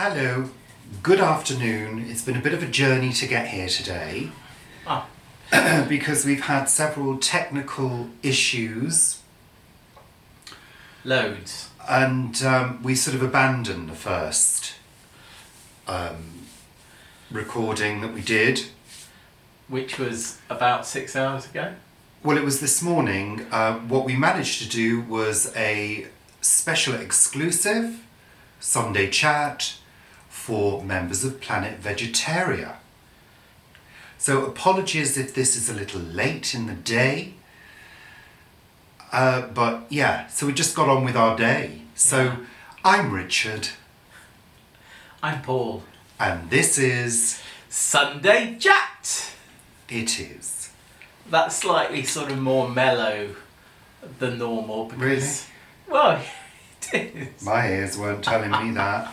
Hello, good afternoon. It's been a bit of a journey to get here today because we've had several technical issues. Loads. And we sort of abandoned the first recording that we did. Which was about 6 hours ago? Well, it was this morning. What we managed to do was a special exclusive Sunday chat for members of Planet Vegetaria. So apologies if this is a little late in the day. But yeah, so we just got on with our day. So I'm Richard. I'm Paul. And this is... Sunday Chat! It is. That's slightly sort of more mellow than normal because... Really? Well, it is. My ears weren't telling me that.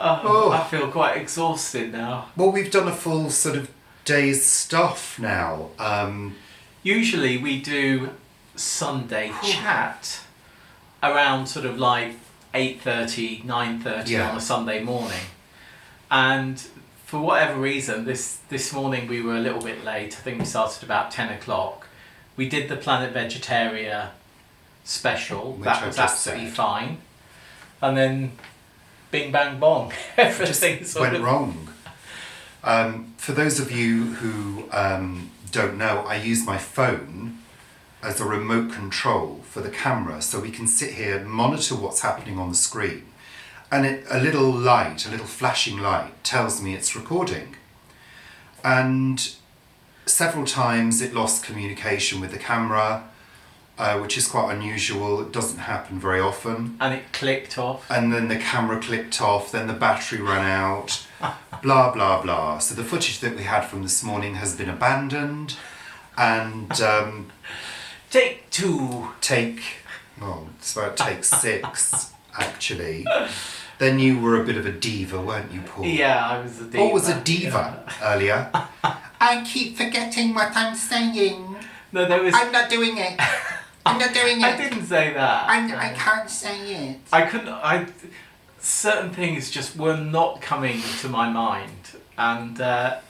I feel quite exhausted now. Well, we've done a full sort of day's stuff now. Usually we do Sunday Chat around sort of like 8:30, 9:30 on a Sunday morning. And for whatever reason, this morning we were a little bit late. I think we started about 10 o'clock. We did the Planet Vegetaria special. Which that was absolutely fine. And then bing bang bong. Everything sort went of wrong. For those of you who don't know, I use my phone as a remote control for the camera, so we can sit here and monitor what's happening on the screen. And a little flashing light tells me it's recording. And several times it lost communication with the camera, which is quite unusual. It doesn't happen very often. And it clicked off. And then the camera clicked off, then the battery ran out, blah, blah, blah. So the footage that we had from this morning has been abandoned. And Take two. It's about take 6, actually. Then you were a bit of a diva, weren't you, Paul? Yeah, I was a diva. Paul was a diva earlier. I keep forgetting what I'm saying. No, there was... I'm not doing it. I'm not doing it. I didn't say that. I can't say it. I couldn't... certain things just were not coming to my mind. And, I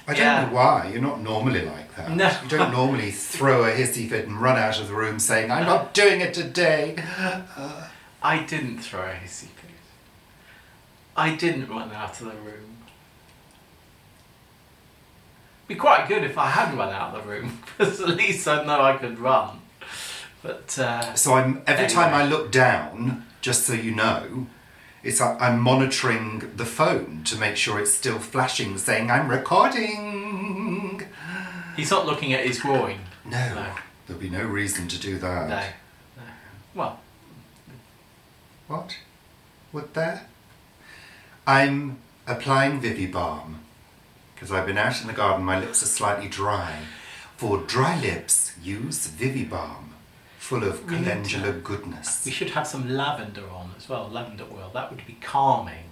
don't know why. You're not normally like that. No. You don't normally throw a hissy fit and run out of the room saying, I'm not doing it today. I didn't throw a hissy fit. I didn't run out of the room. Be quite good if I hadn't run out of the room, because at least I know I could run. But so every time I look down, just so you know, it's like I'm monitoring the phone to make sure it's still flashing, saying I'm recording. He's not looking at his groin. No. There'll be no reason to do that. No. Well. What? Would there? I'm applying Vivi Balm because I've been out in the garden. My lips are slightly dry. For dry lips, use Vivi Balm, full of calendula goodness. We should have some lavender on as well, lavender oil. That would be calming.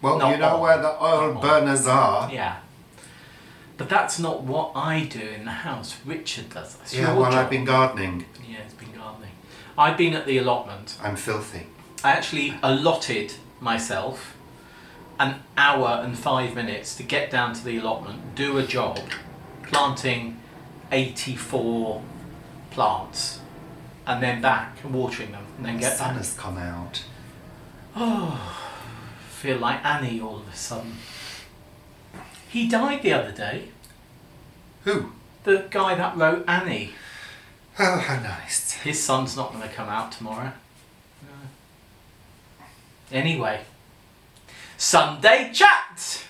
Well, you know where the oil burners are. Yeah. But that's not what I do in the house. Richard does. That's your well, job. I've been gardening. Yeah, it's been gardening. I've been at the allotment. I'm filthy. I actually allotted myself an hour and 5 minutes to get down to the allotment, do a job, planting 84 plants, and then back and watering them, and then The get sun back. has come out. Oh, feel like Annie all of a sudden. He died the other day. Who? The guy that wrote Annie. Oh, how nice. His son's not going to come out tomorrow. No. Anyway. Sunday Chat!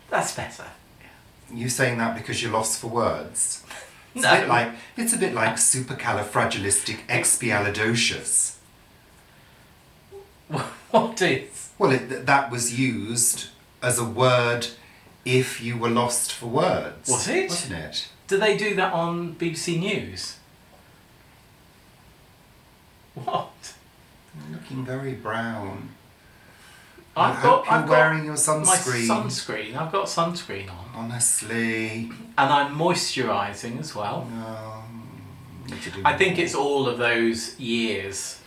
That's better. You saying that because you're lost for words? It's No. it's a bit like supercalifragilisticexpialidocious. What is? Well, that was used as a word if you were lost for words. Was it? Wasn't it? Do they do that on BBC News? What? You're looking very brown. I've wearing your got sunscreen. My sunscreen. I've got sunscreen on. Honestly. And I'm moisturising as well. No. Need to do I think more. it's all of those years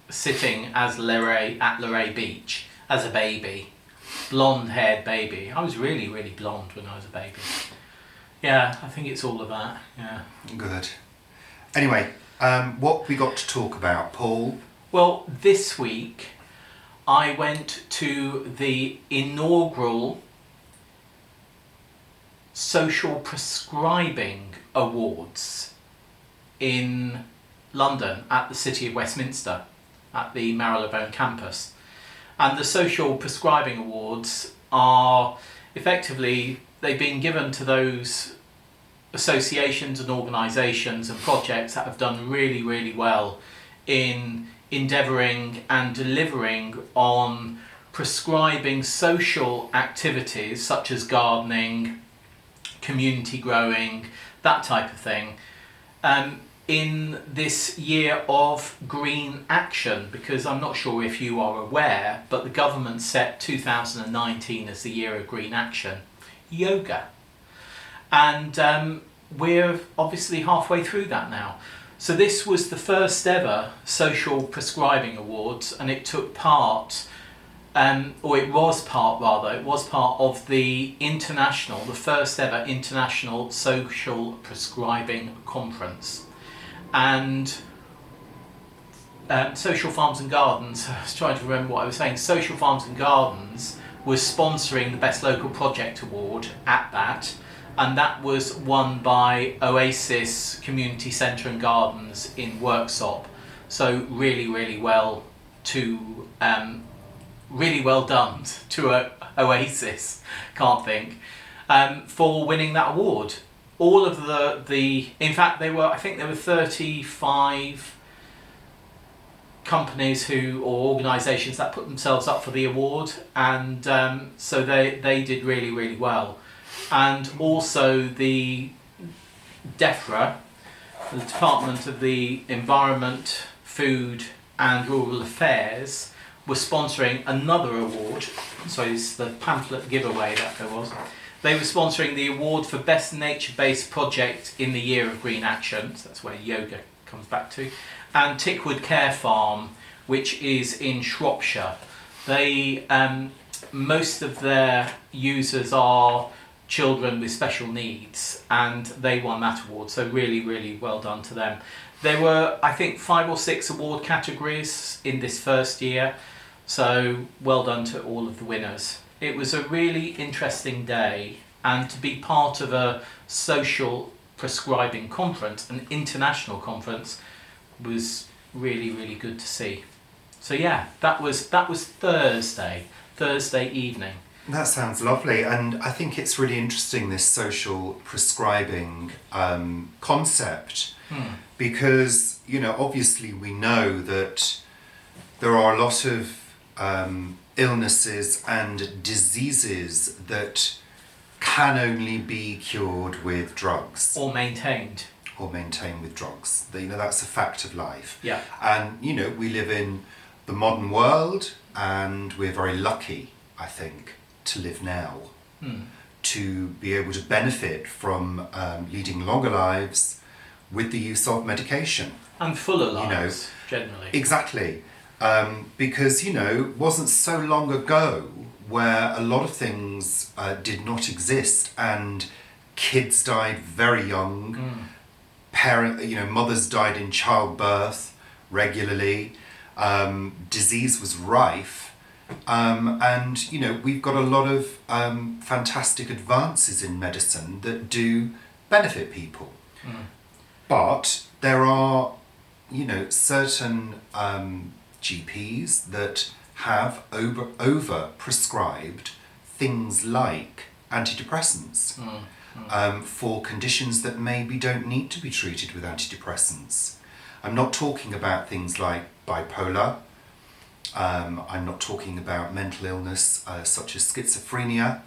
sitting as Luray at Luray Beach as a baby. Blonde-haired baby. I was really, really blonde when I was a baby. Yeah, I think it's all of that. Yeah. Good. Anyway, what we got to talk about, Paul? Well, this week I went to the inaugural Social Prescribing Awards in London at the City of Westminster at the Marylebone campus. And the Social Prescribing Awards are effectively, they've been given to those associations and organisations and projects that have done really, really well in endeavouring and delivering on prescribing social activities such as gardening, community growing, that type of thing, in this year of green action, because I'm not sure if you are aware, but the government set 2019 as the year of green action. Yoga. And we're obviously halfway through that now. So this was the first ever Social Prescribing Awards, and it took part, it was part of the first ever International Social Prescribing Conference. And Social Farms and Gardens, I was trying to remember what I was saying, Social Farms and Gardens was sponsoring the Best Local Project Award at that, and that was won by Oasis Community Centre and Gardens in Worksop. So really, really well done to Oasis, can't think, for winning that award. All of in fact, I think there were 35 companies or organisations that put themselves up for the award, and so they did really, really well. And also the DEFRA, the Department of the Environment, Food and Rural Affairs, was sponsoring another award. So it's the pamphlet giveaway that there was. They were sponsoring the award for Best Nature-Based Project in the Year of Green Action, so that's where yoga comes back to, and Tickwood Care Farm, which is in Shropshire. They, most of their users are children with special needs, and they won that award, so really, really well done to them. There were, I think, 5 or 6 award categories in this first year, so well done to all of the winners. It was a really interesting day, and to be part of a social prescribing conference, an international conference, was really, really good to see. So yeah, that was Thursday evening. That sounds lovely, and I think it's really interesting, this social prescribing concept, because, obviously we know that there are a lot of illnesses and diseases that can only be cured with drugs. Or maintained with drugs. That's a fact of life. Yeah. And, we live in the modern world, and we're very lucky, I think, to live now. To be able to benefit from leading longer lives with the use of medication. And fuller lives, generally. Exactly. Because, it wasn't so long ago where a lot of things did not exist, and kids died very young. Mothers died in childbirth regularly. Disease was rife. And, we've got a lot of fantastic advances in medicine that do benefit people. But there are, certain GPs that have over prescribed things like antidepressants for conditions that maybe don't need to be treated with antidepressants. I'm not talking about things like bipolar. I'm not talking about mental illness such as schizophrenia.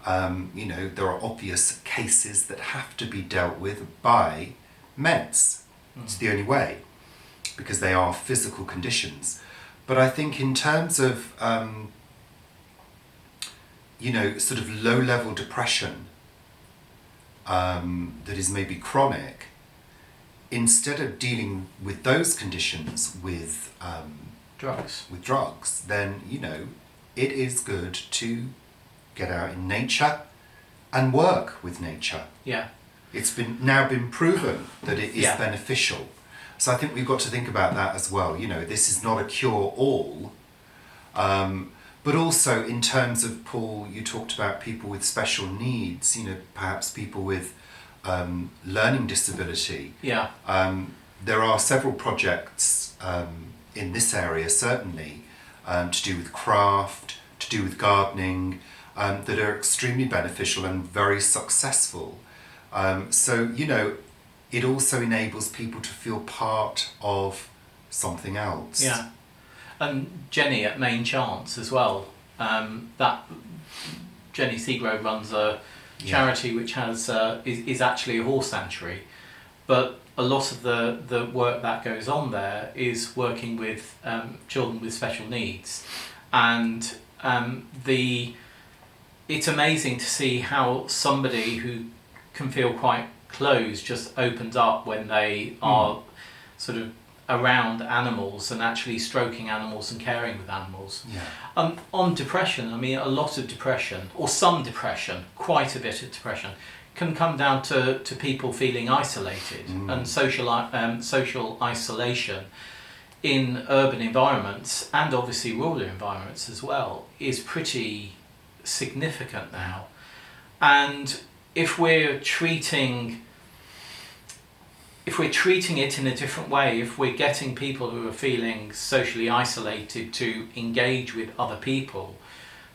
There are obvious cases that have to be dealt with by meds. It's the only way, because they are physical conditions. But I think in terms of, sort of low-level depression that is maybe chronic, instead of dealing with those conditions with drugs, then, it is good to get out in nature and work with nature. Yeah. It's been proven that it is beneficial. So I think we've got to think about that as well. You know, this is not a cure-all. But also in terms of, Paul, you talked about people with special needs, you know, perhaps people with learning disability. Yeah. There are several projects in this area, certainly, to do with craft, to do with gardening, that are extremely beneficial and very successful. So, you know, it also enables people to feel part of something else. Yeah. And Jenny at Main Chance as well. That Jenny Seagrove runs a charity which has is actually a horse sanctuary, but a lot of the work that goes on there is working with children with special needs, and it's amazing to see how somebody who can feel quite closed just opens up when they are sort of around animals and actually stroking animals and caring with animals. Yeah. On depression, I mean, a lot of depression, or some depression, quite a bit of depression, can come down to people feeling isolated, and social isolation in urban environments, and obviously rural environments as well, is pretty significant now. And if we're treating it in a different way, if we're getting people who are feeling socially isolated to engage with other people,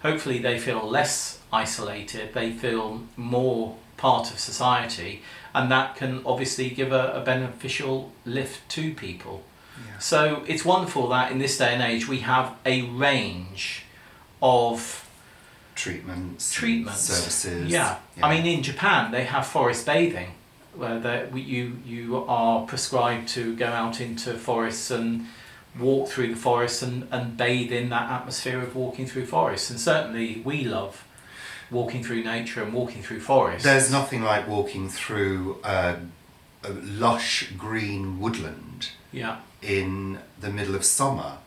hopefully they feel less isolated, they feel more part of society, and that can obviously give a beneficial lift to people. Yeah. So it's wonderful that in this day and age we have a range of treatments, services. Yeah. I mean, in Japan they have forest bathing, where you are prescribed to go out into forests and walk through the forest and bathe in that atmosphere of walking through forests. And certainly we love walking through nature and walking through forests. There's nothing like walking through a lush green woodland in the middle of summer.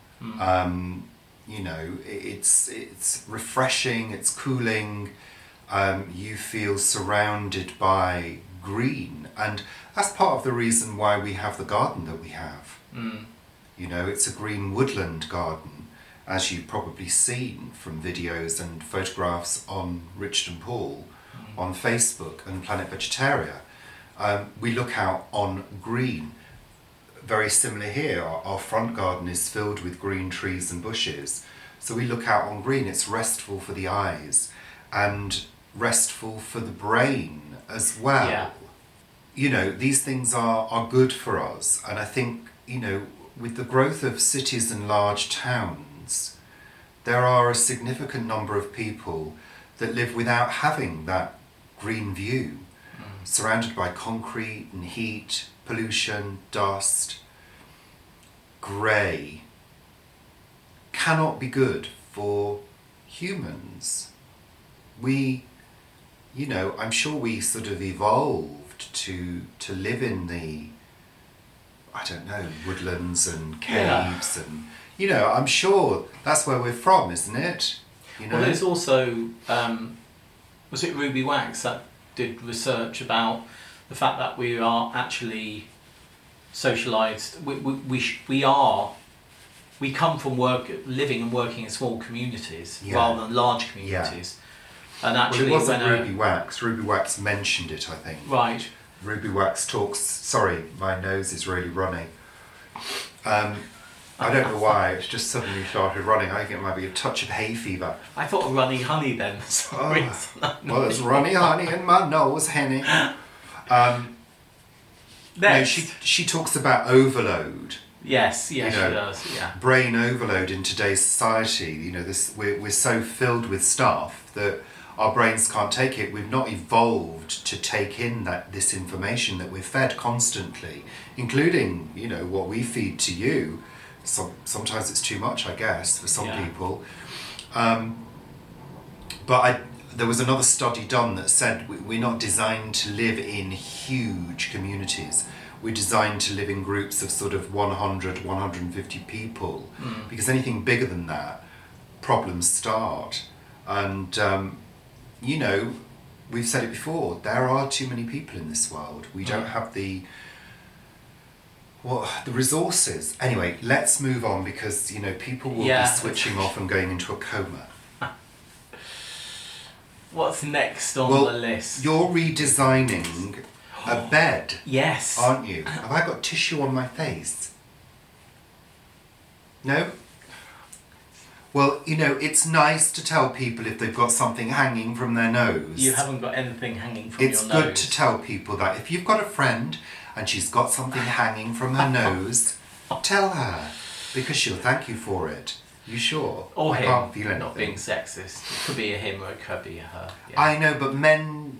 You know, it's refreshing, it's cooling, you feel surrounded by green, and that's part of the reason why we have the garden that we have. You know, it's a green woodland garden, as you've probably seen from videos and photographs on Richard and Paul on Facebook and Planet Vegetaria. We look out on green. Very similar here, our front garden is filled with green trees and bushes, so we look out on green. It's restful for the eyes and restful for the brain as well. Yeah. You know, these things are good for us, and I think, you know, with the growth of cities and large towns, there are a significant number of people that live without having that green view, surrounded by concrete and heat, pollution, dust. Grey cannot be good for humans. We, you know, I'm sure we sort of evolved to live in the, I don't know, woodlands and caves, and, you know, I'm sure that's where we're from, isn't it? You know? Well, there's also, was it Ruby Wax that did research about the fact that we are actually socialised. We come from living and working in small communities rather than large communities. And actually, well, it wasn't Ruby Wax. Ruby Wax mentioned it, I think. Right. Ruby Wax talks. Sorry, my nose is really running. I don't know why. It's just suddenly started running. I think it might be a touch of hay fever. I thought of runny honey then. Sorry. Well, it's runny honey in my nose, honey. No, she talks about overload. Yes, she does. Yeah. Brain overload in today's society. You know, we're so filled with stuff that our brains can't take it. We've not evolved to take in this information that we're fed constantly, including, you know, what we feed to you. Sometimes it's too much, I guess, for some people. But there was another study done that said we're not designed to live in huge communities. We're designed to live in groups of sort of 100, 150 people, because anything bigger than that problems start. And, you know, we've said it before, there are too many people in this world. We don't have the resources. Anyway, let's move on because, you know, people will be switching off and going into a coma. What's next on the list? You're redesigning a bed. Yes. Aren't you? Have I got tissue on my face? No? Well, you know, it's nice to tell people if they've got something hanging from their nose. You haven't got anything hanging from your nose. It's good to tell people that. If you've got a friend and she's got something hanging from her nose, tell her, because she'll thank you for it. You sure? Or I him, can't feel not being sexist. It could be a him or it could be a her. Yeah. I know, but men...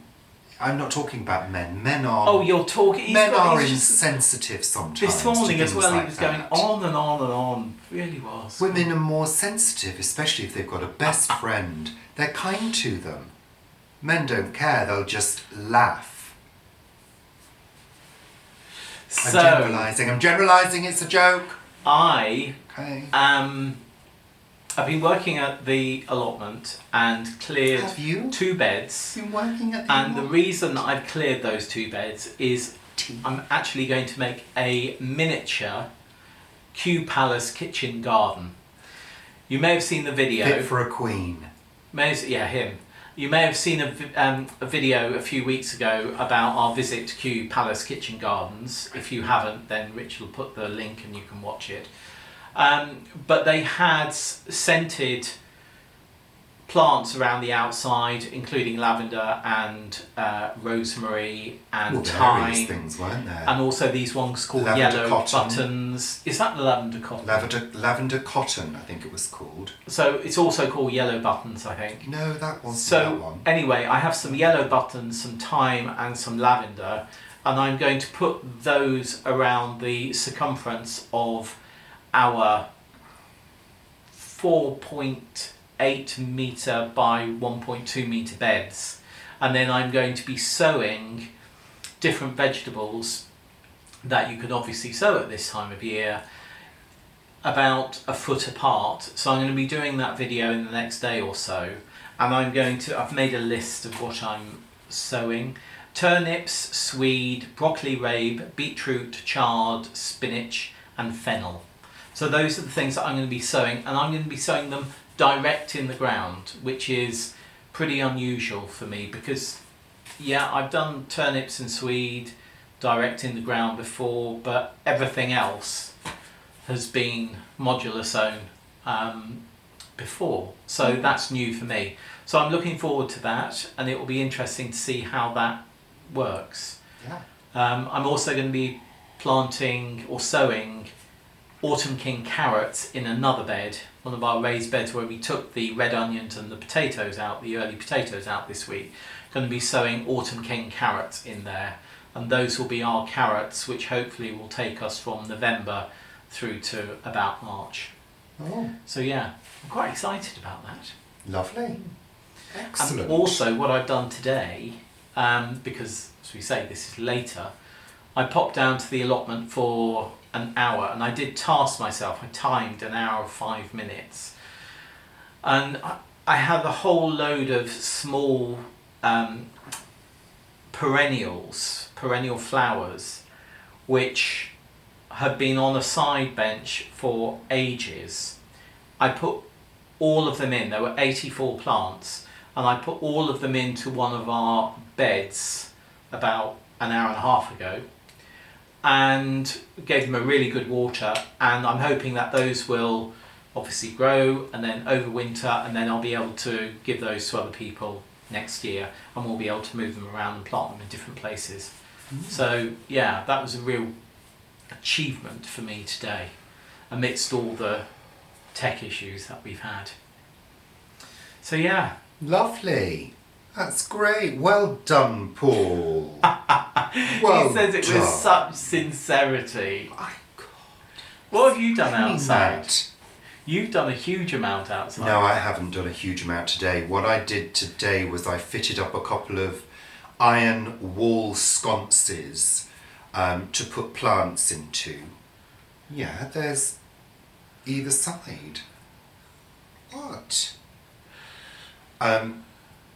I'm not talking about men. Men are... Oh, you're talking... Men are insensitive sometimes. This morning as well, like he was going on and on and on. Really was. Women are more sensitive, especially if they've got a best friend. They're kind to them. Men don't care, they'll just laugh. So, I'm generalising, it's a joke. Okay. I've been working at the allotment and cleared Have you? 2 beds. Been working at the And the allotment? reason that I've cleared those 2 beds is I'm actually going to make a miniature Kew Palace kitchen garden. You may have seen the video. Fit for a queen. Him. You may have seen a video a few weeks ago about our visit to Kew Palace Kitchen Gardens. If you haven't, then Rich will put the link and you can watch it. But they had scented plants around the outside, including lavender and rosemary and thyme. Things, weren't there? And also these ones called Lavender yellow cotton. buttons. Is that the lavender cotton? Lavender cotton, I think it was called. So it's also called yellow buttons, I think. No, that wasn't So that one. anyway, I have some yellow buttons, some thyme and some lavender, and I'm going to put those around the circumference of our 4.8 metre by 1.2 metre beds, and then I'm going to be sowing different vegetables that you can obviously sow at this time of year about a foot apart. So I'm going to be doing that video in the next day or so, and I've made a list of what I'm sowing: turnips, swede, broccoli rabe, beetroot, chard, spinach and fennel. So those are the things that I'm going to be sowing, and I'm going to be sowing them direct in the ground, which is pretty unusual for me because, yeah, I've done turnips and swede direct in the ground before, but everything else has been modular sown before. So that's new for me. So I'm looking forward to that, and it will be interesting to see how that works. Yeah. I'm also going to be planting or sowing Autumn King carrots in another bed, one of our raised beds where we took the red onions and the potatoes out, the early potatoes out this week. Going to be sowing Autumn King carrots in there, and those will be our carrots, which hopefully will take us from November through to about March. Oh, So yeah, I'm quite excited about that. lovely. Excellent. And also what I've done today, because as we say this is later, I popped down to the allotment for an hour, and I did task myself. I timed an hour 5 minutes, and I had a whole load of small perennial flowers which had been on a side bench for ages. I put all of them in. There were 84 plants, and I put all of them into one of our beds about an hour and a half ago, and gave them a really good water, and I'm hoping that those will obviously grow and then overwinter, and then I'll be able to give those to other people next year, and we'll be able to move them around and plant them in different places. So yeah, that was a real achievement for me today amidst all the tech issues that we've had. So yeah. Lovely. That's great. Well done, Paul. Well he says it done. with such sincerity. My God. What have you done Penny outside? Matt. You've done a huge amount outside. No, I haven't done a huge amount today. What I did today was I fitted up a couple of iron wall sconces to put plants into. Yeah, there's either side. What?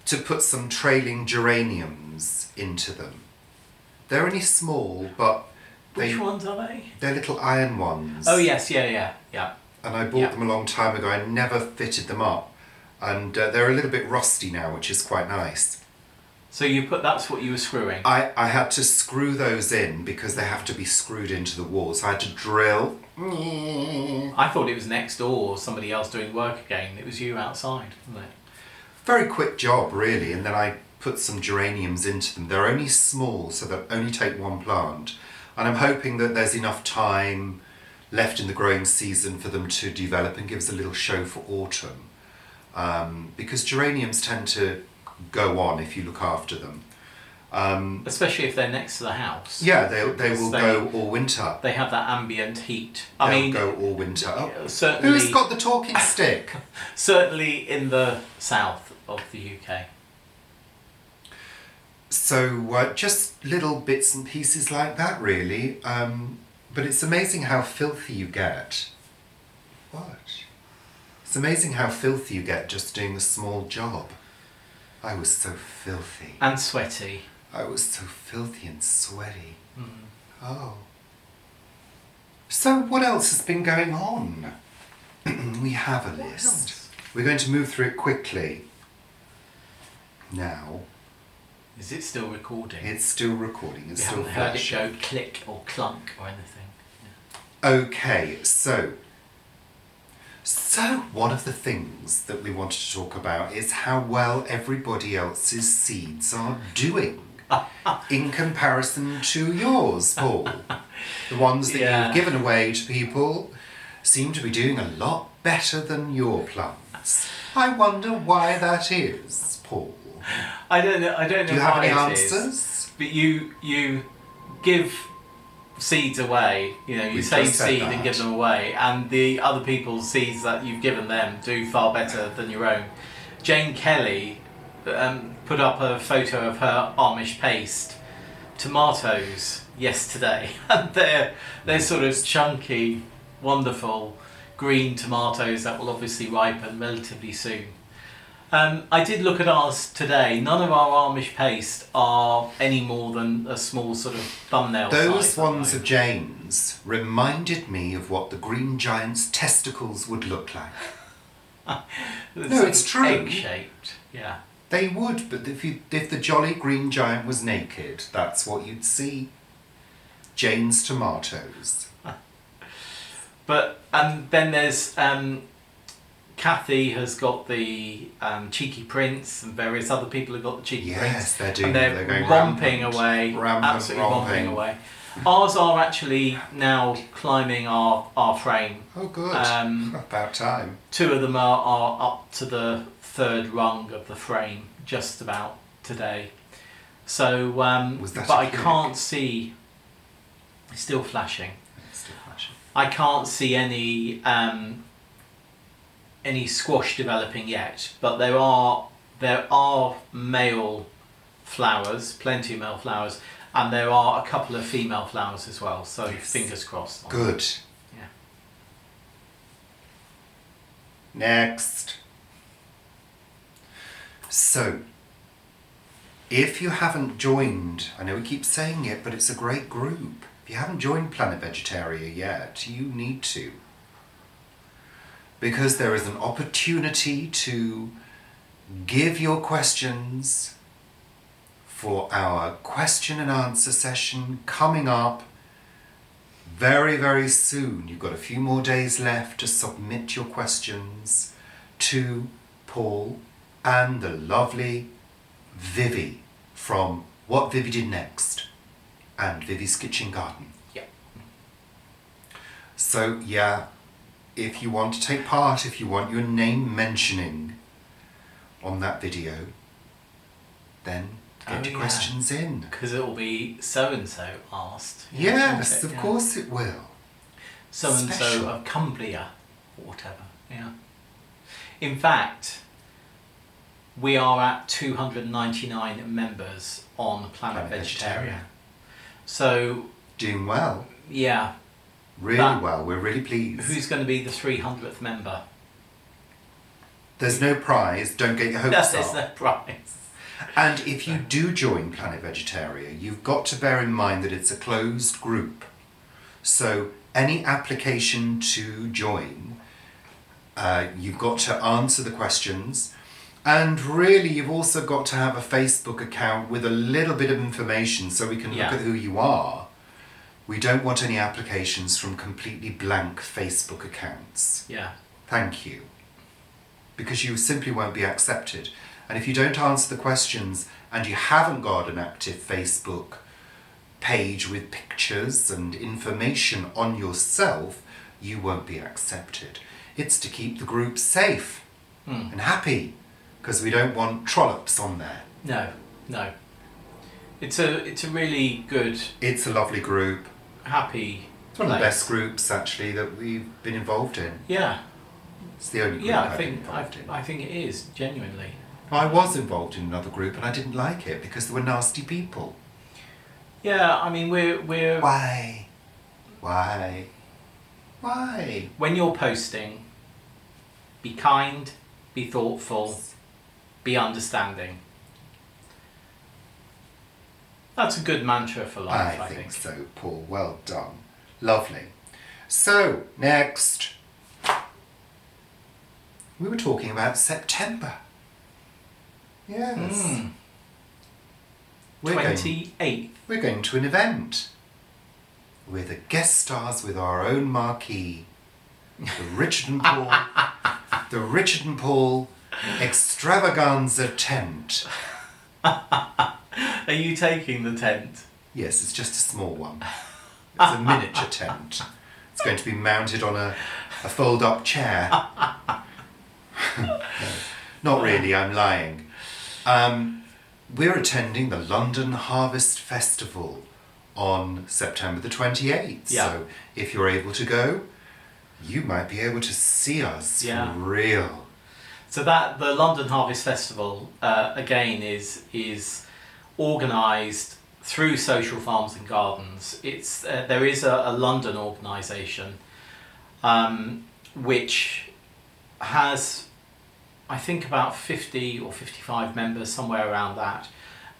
To put some trailing geraniums into them. They're only small, but Which ones are they? they're little iron ones. Oh yes, yeah. And I bought them a long time ago. I never fitted them up. And they're a little bit rusty now, which is quite nice. So that's what you were screwing? I had to screw those in because they have to be screwed into the walls. I had to drill. I thought it was next door, somebody else doing work again. It was you outside, wasn't it? Very quick job, really. And then I put some geraniums into them. They're only small, so they'll only take one plant. And I'm hoping that there's enough time left in the growing season for them to develop and give us a little show for autumn. Because geraniums tend to go on if you look after them. Especially if they're next to the house. Yeah, they will go all winter. They have that ambient heat. They'll go all winter. Oh, certainly. who's got the talking stick? Certainly in the south of the UK. So just little bits and pieces like that, really. But it's amazing how filthy you get. What? It's amazing how filthy you get just doing a small job. I was so filthy. And sweaty. I was so filthy and sweaty. Mm. Oh. So what else has been going on? We have a list. We're going to move through it quickly. Now. Is it still recording? It's still recording. It's still haven't heard it flashing. go click or clunk or anything. Okay, so one of the things that we wanted to talk about is how well everybody else's seeds are doing in comparison to yours, Paul. The ones that you've given away to people seem to be doing a lot better than your plants. I wonder why that is, Paul. I don't know. Do you have any why it answers? is, but you give seeds away. You know, you We've save just said seed that. and give them away, and the other people's seeds that you've given them do far better than your own. Jane Kelly put up a photo of her Amish paste tomatoes yesterday, and they're sort of chunky, wonderful green tomatoes that will obviously ripen relatively soon. I did look at ours today. None of our Amish paste are any more than a small sort of thumbnail Those size. ones of Jane's reminded me of what the green giant's testicles would look like. No, it's true. Egg-shaped, yeah. They would, but if the jolly green giant was naked, that's what you'd see. Jane's tomatoes. And then there's Kathy has got the Cheeky Prince, and various other people have got the Cheeky Prince. Yes, they're doing. And they're going romping rampant, away, rampant, absolutely romping away. Ours are actually now climbing our frame. Oh, good. About time. Two of them are up to the third rung of the frame, just about today. So, Was that but a I click? can't see. It's still flashing. It's still flashing. I can't see any squash developing yet, but there are male flowers, plenty of male flowers, and there are a couple of female flowers as well. So Yes. fingers crossed. on Good. that. Yeah. Next. So, if you haven't joined, I know we keep saying it, but it's a great group. If you haven't joined Planet Vegetaria yet, you need to. Because there is an opportunity to give your questions for our question and answer session coming up very, very soon. You've got a few more days left to submit your questions to Paul and the lovely Vivi from What Vivi Did Next and Vivi's Kitchen Garden. Yeah. So, yeah, if you want to take part, if you want your name mentioning on that video, then get your questions in. Because it will be so and so asked. Yes, won't it? of Yeah. course it will. So and Special. so of Cumbria, or whatever. Yeah. In fact, we are at 299 members on Planet Vegetaria. So, Doing well. yeah. Really That- well. We're really pleased. Who's going to be the 300th member? There's no prize. Don't get your hopes There's up. no prize. And if you do join Planet Vegetaria, you've got to bear in mind that it's a closed group. So any application to join, you've got to answer the questions. And really, you've also got to have a Facebook account with a little bit of information so we can look at who you are. We don't want any applications from completely blank Facebook accounts. Yeah. Thank you. Because you simply won't be accepted. And if you don't answer the questions and you haven't got an active Facebook page with pictures and information on yourself, you won't be accepted. It's to keep the group safe and happy, because we don't want trollops on there. No. It's a really good... It's a lovely group. Happy. It's one of the best groups, actually, that we've been involved in. Yeah. It's the only group I've been involved in. I think it is, genuinely. I was involved in another group and I didn't like it because there were nasty people. Yeah, I mean, we're... Why? When you're posting, be kind, be thoughtful, be understanding. That's a good mantra for life, I think. So, Paul. Well done. Lovely. So, next. We were talking about September. Yes. 28th. We're going to an event. We're the guest stars with our own marquee. The Richard and Paul Extravaganza tent. Are you taking the tent? Yes, it's just a small one. It's a miniature tent. It's going to be mounted on a fold-up chair. No, not really, I'm lying. We're attending the London Harvest Festival on September the 28th. Yeah. So if you're able to go, you might be able to see us for real. So that the London Harvest Festival again is organised through Social Farms and Gardens. It's there is a London organisation which has, I think, about 50 or 55 members, somewhere around that,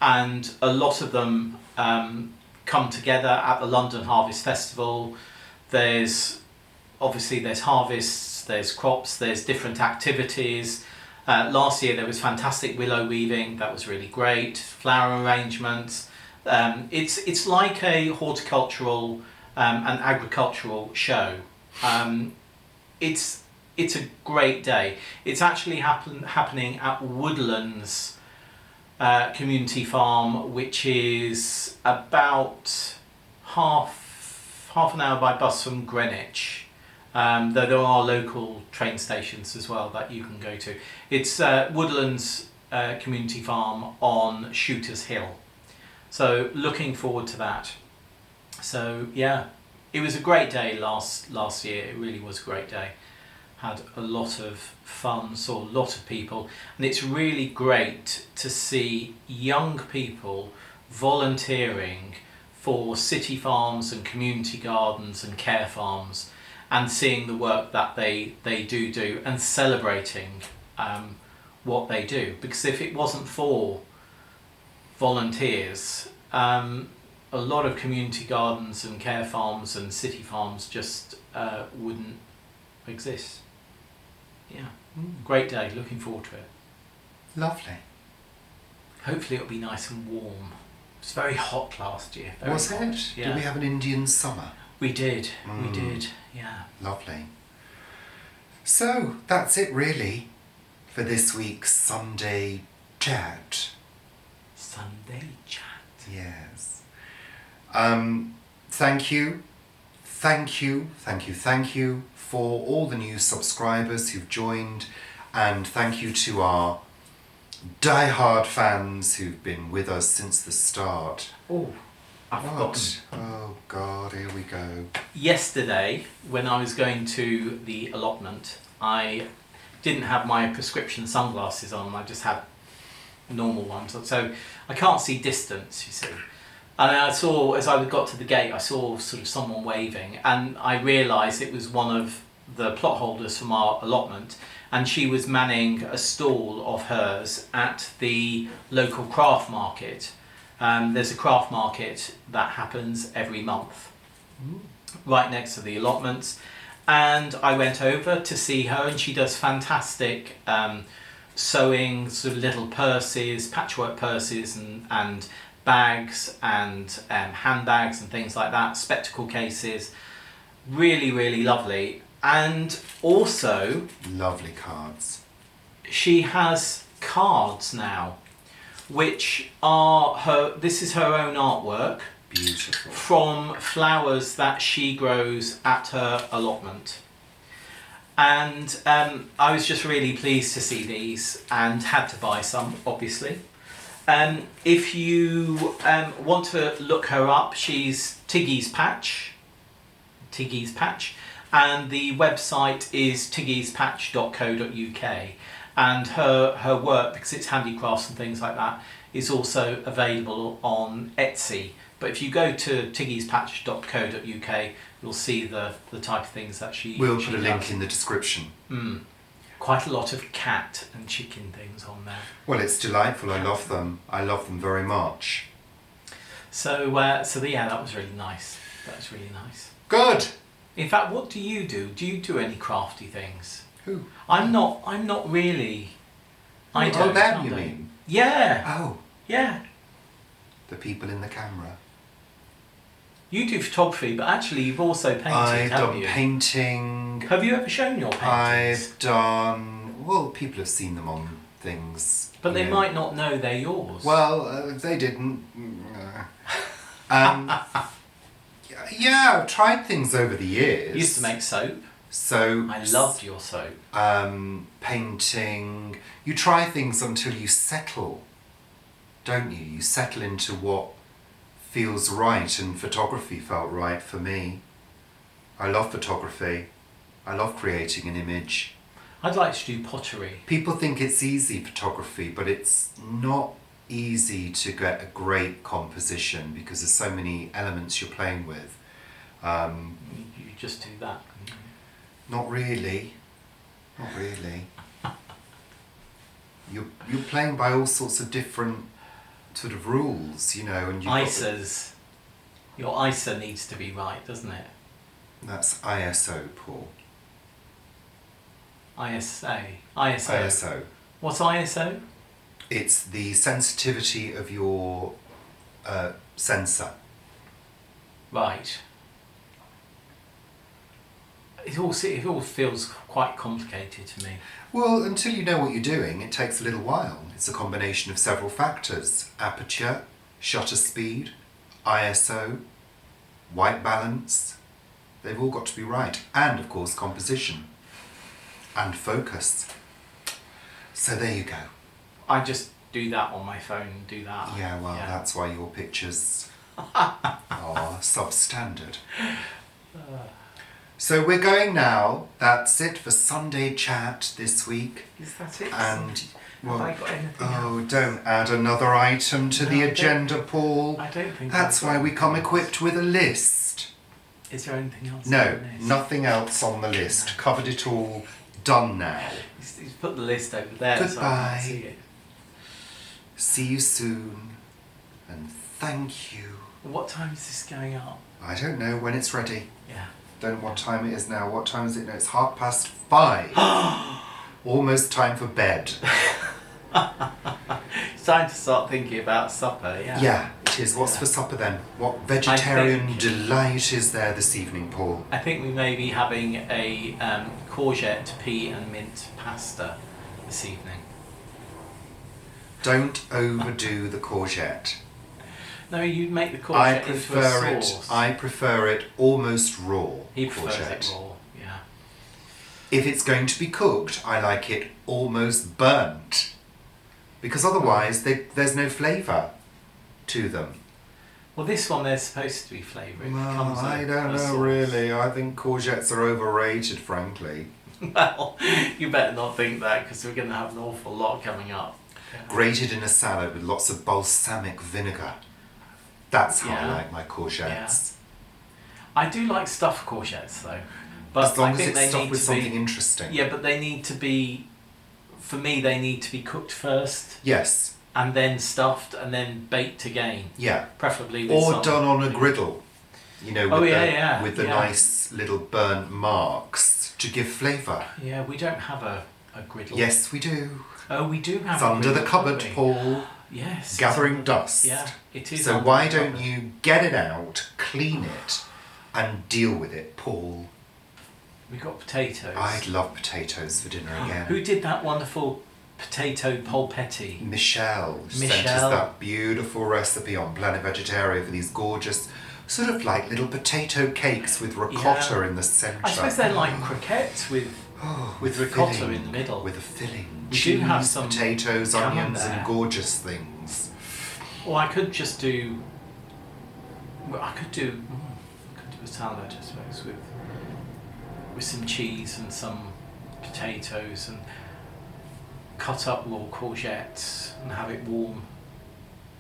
and a lot of them come together at the London Harvest Festival. There's harvests, there's crops, there's different activities. Last year there was fantastic willow weaving, that was really great, flower arrangements. It's like a horticultural and agricultural show. It's a great day. It's actually happening at Woodlands Community Farm, which is about half an hour by bus from Greenwich. Though there are local train stations as well that you can go to. It's Woodlands Community Farm on Shooters Hill. So looking forward to that. So yeah, it was a great day last year. It really was a great day. Had a lot of fun, saw a lot of people, and it's really great to see young people volunteering for city farms and community gardens and care farms, and seeing the work that they do and celebrating what they do. Because if it wasn't for volunteers, a lot of community gardens and care farms and city farms just wouldn't exist. Yeah, great day, looking forward to it. Lovely. Hopefully it'll be nice and warm. It was very hot last year. Was it? Yeah. Did we have an Indian summer? We did, yeah. Lovely. So, that's it really for this week's Sunday chat. Sunday chat. Yes. Thank you for all the new subscribers who've joined, and thank you to our die-hard fans who've been with us since the start. Oh, I've forgotten. Oh God, here we go. Yesterday, when I was going to the allotment, I didn't have my prescription sunglasses on, I just had normal ones, so I can't see distance, you see. And I saw, as I got to the gate, I saw sort of someone waving, and I realised it was one of the plot holders from our allotment, and she was manning a stall of hers at the local craft market. There's a craft market that happens every month, right next to the allotments, and I went over to see her, and she does fantastic sewing, sort of little purses, patchwork purses, and bags and handbags and things like that, spectacle cases, really, really lovely. And also, Lovely cards. she has cards now, which are this is her own artwork. Beautiful. From flowers that she grows at her allotment. And I was just really pleased to see these and had to buy some, obviously. If you want to look her up, she's Tiggy's Patch, and the website is tiggyspatch.co.uk. And her work, because it's handicrafts and things like that, is also available on Etsy. But if you go to tiggyspatch.co.uk, you'll see the type of things that she We'll she put a does. link in the description. Quite a lot of cat and chicken things on there. Well, it's delightful. I love them. I love them very much. So yeah, that was really nice. That was really nice. Good. In fact, what do you do? Do you do any crafty things? Who? I'm not really. I don't. Oh, them, I you don't. mean? Yeah. Oh, Yeah. the people in the camera. You do photography, but actually you've also painted, I've haven't done you? painting. Have you ever shown your paintings? I've done. Well, people have seen them on things. But you they know. might not know they're yours. Well, if they didn't. Yeah, I've tried things over the years. You used to make soap. So I loved your soap. painting. You try things until you settle, don't you? You settle into what feels right, and photography felt right for me. I love photography. I love creating an image. I'd like to do pottery. People think it's easy, photography, but it's not easy to get a great composition because there's so many elements you're playing with. You just do that. Not really. Not really. You're playing by all sorts of different sort of rules, you know, and you've got ISOs. Your ISO needs to be right, doesn't it? that's ISO, Paul. ISO. ISO. What's ISO? It's the sensitivity of your sensor. Right. It all feels quite complicated to me. Well, until you know what you're doing, it takes a little while. It's a combination of several factors: aperture, shutter speed, ISO, white balance. They've all got to be right. And, of course, composition and focus. So there you go. I just do that on my phone and do that. Yeah, well, that's why your pictures are substandard. So we're going now. That's it for Sunday chat this week. Is that it? And, well, Have I got anything oh, else? don't add another item to No, the I don't- agenda, Paul. I don't think That's I've why got we come anything else. equipped with a list. Is there anything else? No, on the list? nothing else on the list. No. Covered it all. Done now. He's put the list over there so I Goodbye. can't see it. See you soon. And thank you. What time is this going up? I don't know when it's ready. Yeah. Don't know what time it is now. What time is it now? It's 5:30. Almost time for bed. It's time to start thinking about supper, yeah. Yeah, it is. What's for supper then? What vegetarian delight is there this evening, Paul? I think we may be having a courgette, pea and mint pasta this evening. Don't overdo the courgette. No, you make the I courgette into a prefer it. sauce. I prefer it almost raw. He prefers courgette. it raw, yeah. If it's going to be cooked, I like it almost burnt, because otherwise there's no flavour to them. Well, this one there's supposed to be flavour. It Well, comes I in don't a know sauce. really. I think courgettes are overrated, frankly. Well, you better not think that because we're going to have an awful lot coming up. Grated in a salad with lots of balsamic vinegar. That's how I Yeah. like my courgettes. I do like stuffed courgettes though. But As long I as think it's they stuffed need with to something be, interesting. yeah, but they need to be, for me, they need to be cooked first Yes. and then stuffed and then baked again, Yeah. preferably with Or some- done on a griddle. You know, with Oh, the, yeah, yeah, with the yeah. nice little burnt marks to give flavour. Yeah, we don't have a griddle. Yes, we do. Oh, we do have It's a under the griddle, cupboard, don't we? Paul. Yes. it's Gathering under- dust. Yeah, it is. So under why the don't cupboard. you get it out, clean it, and deal with it, Paul? We got potatoes. I'd love potatoes for dinner again. Who did that wonderful potato polpetti? Michelle sent us Michelle. that beautiful recipe on Planet Vegetaria for these gorgeous, sort of like little potato cakes with ricotta Yeah. in the centre. I suppose they're like croquettes with with ricotta filling, in the middle. With a filling. We do Cheese, have some potatoes, onions, camembert. and gorgeous things. Or I could just do. Well, I could do a salad, I suppose, with some cheese and some potatoes and cut up raw courgettes and have it warm.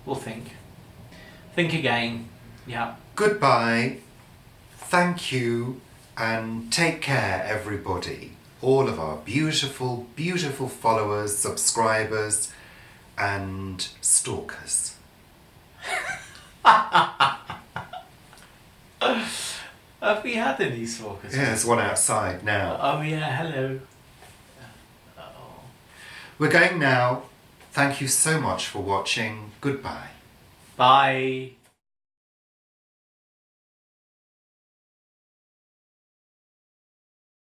We'll think. Think again. Yeah. Goodbye. Thank you. And take care, everybody. All of our beautiful, beautiful followers, subscribers, and stalkers. Have we had any stalkers? Yeah, there's one outside now. Oh yeah, hello. Oh. We're going now. Thank you so much for watching. Goodbye. Bye.